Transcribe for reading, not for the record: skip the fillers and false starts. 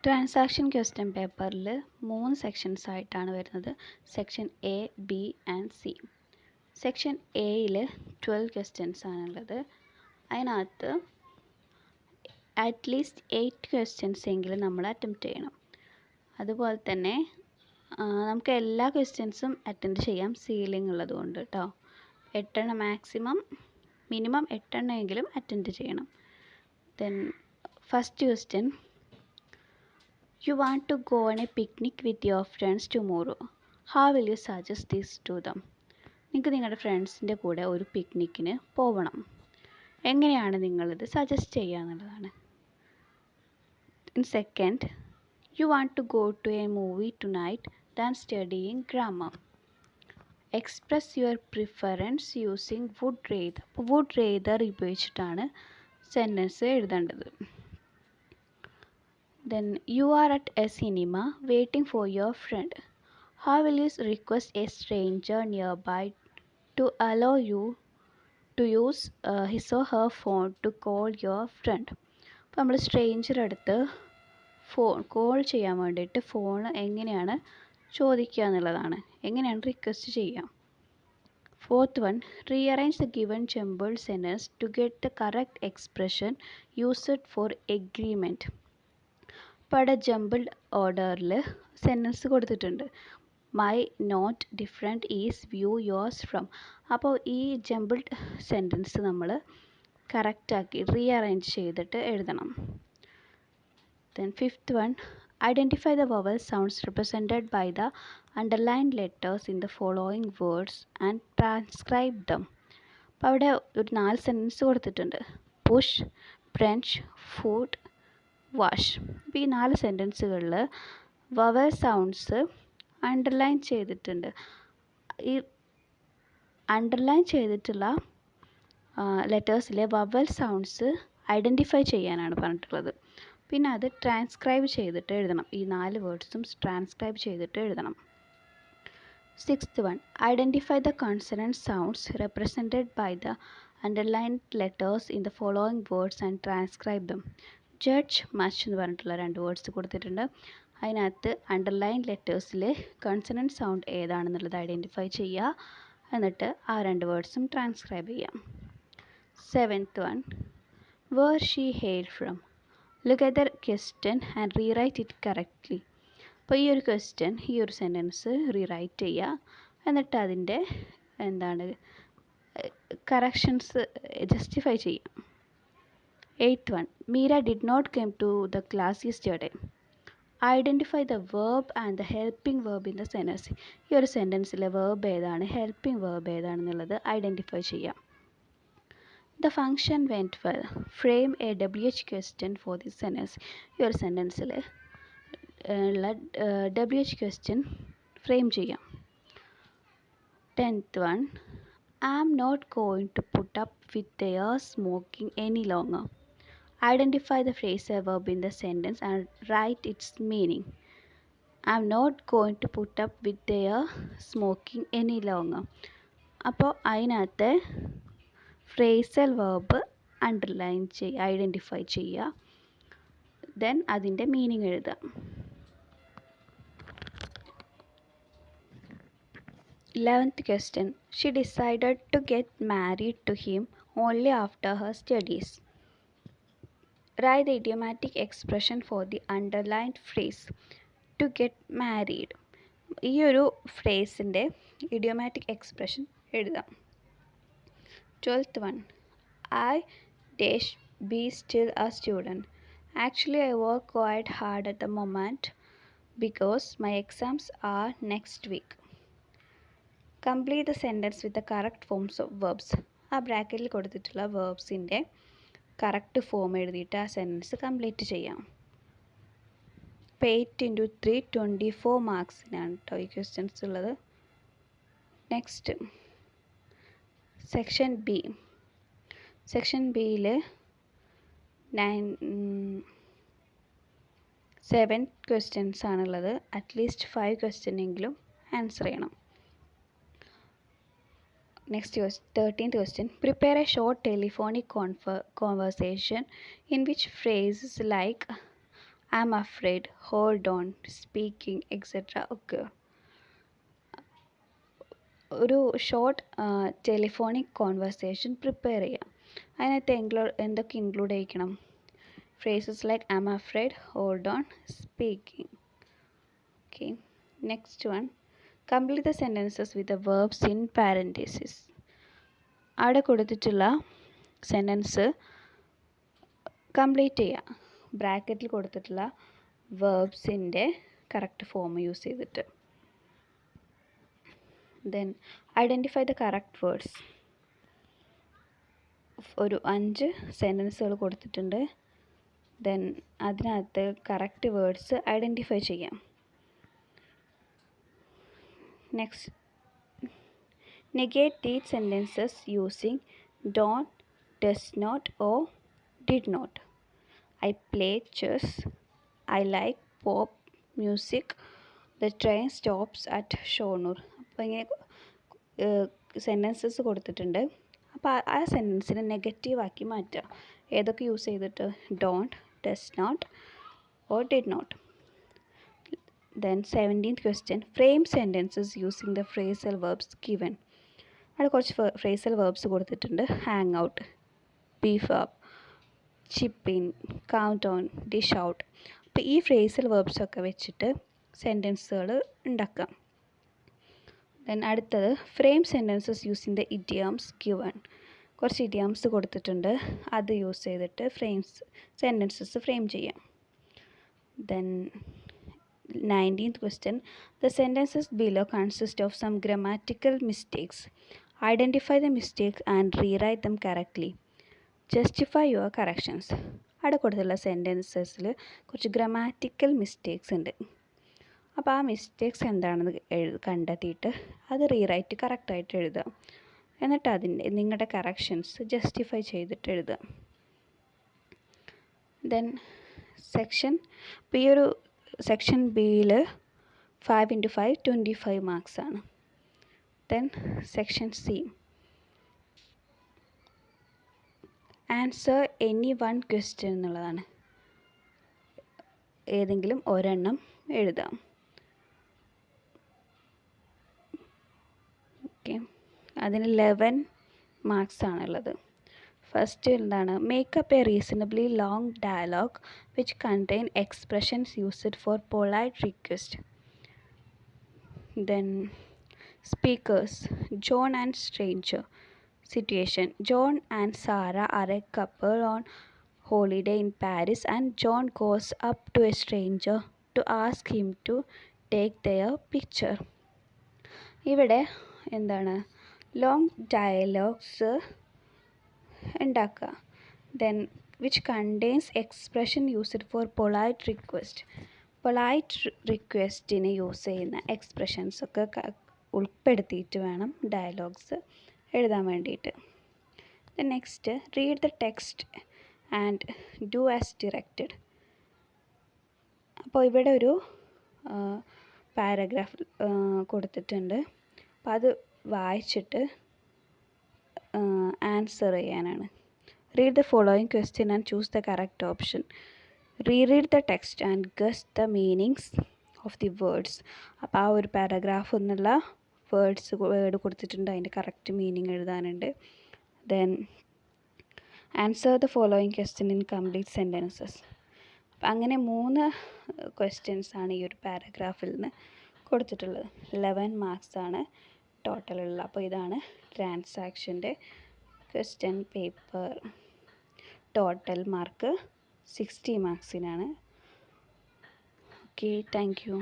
Transaction question പേപ്പറിൽ 3 sections ആയിട്ടാണ് വരുന്നത്. Section A, B and C. Section എയിൽ 12 ക്വസ്റ്റ്യൻസ് ആണുള്ളത്. അതിനകത്ത് അറ്റ്ലീസ്റ്റ് 8 ക്വസ്റ്റ്യൻസ് എങ്കിലും നമ്മൾ അറ്റംപ്റ്റ് ചെയ്യണം. അതുപോലെ തന്നെ നമുക്ക് എല്ലാ ക്വസ്റ്റ്യൻസും അറ്റൻഡ് ചെയ്യാം, സീലിംഗ് ഉള്ളതുകൊണ്ട് കേട്ടോ. 8 മിനിമം 8 എങ്കിലും അറ്റൻഡ് ചെയ്യണം. Then first question, you want to go on a picnic with your friends tomorrow. How will you suggest this to them? നിങ്ങൾക്ക് നിങ്ങളുടെ ഫ്രണ്ട്സിൻ്റെ കൂടെ ഒരു പിക്നിക്കിന് പോകണം. എങ്ങനെയാണ് നിങ്ങളിത് സജസ്റ്റ് ചെയ്യുക എന്നുള്ളതാണ്. Second, you want to go to a movie tonight than studying grammar. Express your preference using would rather. would rather ഉപയോഗിച്ചിട്ടാണ് സെൻറ്റൻസ് എഴുതേണ്ടത്. Then you are at a cinema waiting for your friend. How will you request a stranger nearby to allow you to use his or her phone to call your friend? അപ്പോൾ നമ്മൾ stranger അടുത്ത് call ചെയ്യാൻ വേണ്ടിയിട്ട് phone എങ്ങനെയാണ് ചോദിക്കുക എന്നുള്ളതാണ്, എങ്ങനെയാണ് request ചെയ്യുക. Fourth one, rearrange the given jumbled sentence to get the correct expression used for agreement. ഇപ്പോൾ അവിടെ ജമ്പിൾഡ് ഓർഡറിൽ സെൻറ്റൻസ് കൊടുത്തിട്ടുണ്ട്. My note different is view yours from. അപ്പോൾ ഈ ജമ്പിൾഡ് സെൻറ്റൻസ് നമ്മൾ കറക്റ്റാക്കി റീഅറേഞ്ച് ചെയ്തിട്ട് എഴുതണം. Then fifth one, identify the vowel sounds represented by the underlined letters in the following words and transcribe them. അപ്പോൾ അവിടെ ഒരു 4 സെൻറ്റൻസ് കൊടുത്തിട്ടുണ്ട്. Push, brunch, food, wash. അപ്പോൾ ഈ 4 സെൻറ്റൻസുകളിൽ വവൽ സൗണ്ട്സ് അണ്ടർലൈൻ ചെയ്തിട്ടുണ്ട്. ഈ അണ്ടർലൈൻ ചെയ്തിട്ടുള്ള ലെറ്റേഴ്സിലെ വവൽ സൗണ്ട്സ് ഐഡൻറ്റിഫൈ ചെയ്യാനാണ് പറഞ്ഞിട്ടുള്ളത്. പിന്നെ അത് ട്രാൻസ്ക്രൈബ് ചെയ്തിട്ട് എഴുതണം. ഈ 4 വേർഡ്സും ട്രാൻസ്ക്രൈബ് ചെയ്തിട്ട് എഴുതണം. Sixth one, identify the consonant sounds represented by the underlined letters in the following words and transcribe them. Judge, much എന്ന് പറഞ്ഞിട്ടുള്ള 2 വേർഡ്സ് കൊടുത്തിട്ടുണ്ട്. അതിനകത്ത് അണ്ടർലൈൻ ലെറ്റേഴ്സിൽ കൺസണൻറ്റ് സൗണ്ട് ഏതാണെന്നുള്ളത് ഐഡൻറ്റിഫൈ ചെയ്യുക. എന്നിട്ട് ആ 2 വേർഡ്സും ട്രാൻസ്ക്രൈബ് ചെയ്യാം. Seventh one, where she hail from. Look at the question and rewrite it correctly. അപ്പോൾ ഈ ഒരു ക്വസ്റ്റ്യൻ, ഈ ഒരു സെൻറ്റൻസ് റീറൈറ്റ് ചെയ്യുക. എന്നിട്ട് അതിൻ്റെ കറക്ഷൻസ് ജസ്റ്റിഫൈ ചെയ്യാം. Eighth one, Meera did not come to the class yesterday. Identify the verb and the helping verb in the sentence. ഈ ഒരു സെൻറ്റൻസിലെ വേർബ് ഏതാണ്, ഹെൽപ്പിംഗ് വേർബ് ഏതാണെന്നുള്ളത് ഐഡൻറ്റിഫൈ ചെയ്യാം. The function went well. Frame a WH question for this sentence. ഈ ഒരു സെൻറ്റൻസിൽ ഉള്ള WH question frame ചെയ്യാം. 10th one, I am not going to put up with their smoking any longer. Identify the phrasal verb in the sentence and write its meaning. I am not going to put up with their smoking any longer. അപ്പോൾ അതിനകത്ത് phrasal verb underline identify ചെയ്യുക. Then അതിൻ്റെ meaning എഴുതുക. 11th question, she decided to get married to him only after her studies. Write the idiomatic expression for the underlined phrase to get married. ഈ ഒരു ഫ്രേസിൻ്റെ idiomatic expression എഴുതാം. 12th one, I dash be still a student. Actually I work quite hard at the moment because my exams are next week. Complete the sentence with the correct forms of verbs. ആ ബ്രാക്കറ്റിൽ കൊടുത്തിട്ടുള്ള വേർബ്സിൻ്റെ correct form എഴുതിയിട്ട് ആ sentence complete ചെയ്യാം. ഇപ്പോൾ 8 × 3 24 മാർക്സിനാണ് കേട്ടോ ഈ questions ഉള്ളത്. Next section B. സെക്ഷൻ ബിയിൽ 7 ക്വസ്റ്റ്യൻസ് ആണുള്ളത്. അറ്റ്ലീസ്റ്റ് 5 ക്വസ്റ്റ്യൻ എങ്കിലും ആൻസർ ചെയ്യണം. Next, 13th question. Prepare a short telephonic conversation in which phrases like I'm afraid, hold on, speaking, etc. ഒക്കെ ഒരു ഷോർട്ട് ടെലിഫോണിക് കോൺവെർസേഷൻ പ്രിപ്പയർ ചെയ്യാം. അതിനകത്ത് എന്തൊക്കെ include ചെയ്യിക്കണം? Phrases like I'm afraid, hold on, speaking. Okay, next one. Complete the sentences with the verbs in parentheses. അവിടെ കൊടുത്തിട്ടുള്ള sentence complete ചെയ്യുക. ബ്രാക്കറ്റിൽ കൊടുത്തിട്ടുള്ള വേർബ്സിൻ്റെ കറക്റ്റ് ഫോം യൂസ് ചെയ്തിട്ട്. Then identify the correct words. ഒരു 5 സെൻറ്റൻസുകൾ കൊടുത്തിട്ടുണ്ട്. ദെൻ അതിനകത്ത് കറക്റ്റ് വേർഡ്സ് ഐഡൻറ്റിഫൈ ചെയ്യാം. Next, negate these sentences using don't, does not or did not. I play chess. I like pop music. The train stops at Shoranur. അപ്പോൾ ഇങ്ങനെ sentences കൊടുത്തിട്ടുണ്ട്. അപ്പോൾ ആ സെൻറ്റൻസിനെ നെഗറ്റീവാക്കി മാറ്റുക. ഏതൊക്കെ യൂസ് ചെയ്തിട്ട്? Don't, does not or did not. Then 17th question, frame sentences using the phrasal verbs given. അവിടെ കുറച്ച് ഫ്രേസൽ വേർബ്സ് കൊടുത്തിട്ടുണ്ട്. Hang out, beef up, chip in, count on, dish out. അപ്പോൾ ഈ ഫ്രേസൽ വേർബ്സൊക്കെ വെച്ചിട്ട് സെൻറ്റൻസുകൾ ഉണ്ടാക്കാം. ദെൻ അടുത്തത് frame sentences using the idioms given. കുറച്ച് idioms കൊടുത്തിട്ടുണ്ട്. അത് യൂസ് ചെയ്തിട്ട് സെൻറ്റൻസസ് ഫ്രെയിം ചെയ്യാം. Then 19th question, the sentences below consist of some grammatical mistakes. Identify the mistakes and rewrite them correctly. Justify your corrections. അവിടെ കൊടുത്തുള്ള സെൻറ്റൻസസിൽ കുറച്ച് grammatical mistakes ഉണ്ട്. അപ്പോൾ ആ മിസ്റ്റേക്സ് എന്താണെന്ന് കണ്ടെത്തിയിട്ട് അത് റീറൈറ്റ് കറക്റ്റായിട്ട് എഴുതുക. എന്നിട്ട് നിങ്ങളുടെ കറക്ഷൻസ് ജസ്റ്റിഫൈ ചെയ്തിട്ട് എഴുതുക. ദെൻ ഇപ്പോൾ ഈ ഒരു സെക്ഷൻ ബിയിൽ 5 into 5 25 മാർക്സ് ആണ്. Then section C, answer any one question എന്നുള്ളതാണ്. ഏതെങ്കിലും ഒരെണ്ണം എഴുതാം. ഓക്കെ, അതിന് 11 മാർക്സ് ആണുള്ളത്. ഫസ്റ്റ് എന്താണ്? Make up a reasonably long dialogue which contain expressions used for polite request. Then speakers, John and stranger. Situation, John and Sarah are a couple on holiday in Paris and John goes up to a stranger to ask him to take their picture. ഇവിടെ എന്താണ്? Long dialogues ഉണ്ടാക്കുക. Then which contains expression used for polite request. Polite റിക്വസ്റ്റിന് use ചെയ്യുന്ന എക്സ്പ്രഷൻസൊക്കെ ഉൾപ്പെടുത്തിയിട്ട് വേണം dialogues എഴുതാൻ വേണ്ടിയിട്ട്. Next, read the text and do as directed. അപ്പോൾ ഇവിടെ ഒരു പാരഗ്രാഫ് കൊടുത്തിട്ടുണ്ട്. അപ്പോൾ അത് വായിച്ചിട്ട് ആൻസർ ചെയ്യാനാണ്. Read the following question and choose the correct option. Read the text and guess the meanings of the words. അപ്പോൾ ആ ഒരു പാരഗ്രാഫ് എന്നുള്ള വേർഡ് കൊടുത്തിട്ടുണ്ട്, അതിൻ്റെ കറക്റ്റ് മീനിങ് എഴുതാനുണ്ട്. Then answer the following question in complete sentences. അപ്പം അങ്ങനെ 3 questions ആണ് ഈ ഒരു പാരഗ്രാഫിൽ നിന്ന് കൊടുത്തിട്ടുള്ളത്. 11 മാർക്സ് ആണ് ടോട്ടലുള്ള. അപ്പോൾ ഇതാണ് ട്രാൻസാക്ഷൻ്റെ ക്വസ്റ്റ്യൻ പേപ്പർ. ടോട്ടൽ മാർക്ക് 60 മാർക്സിനാണ്. Okay, thank U.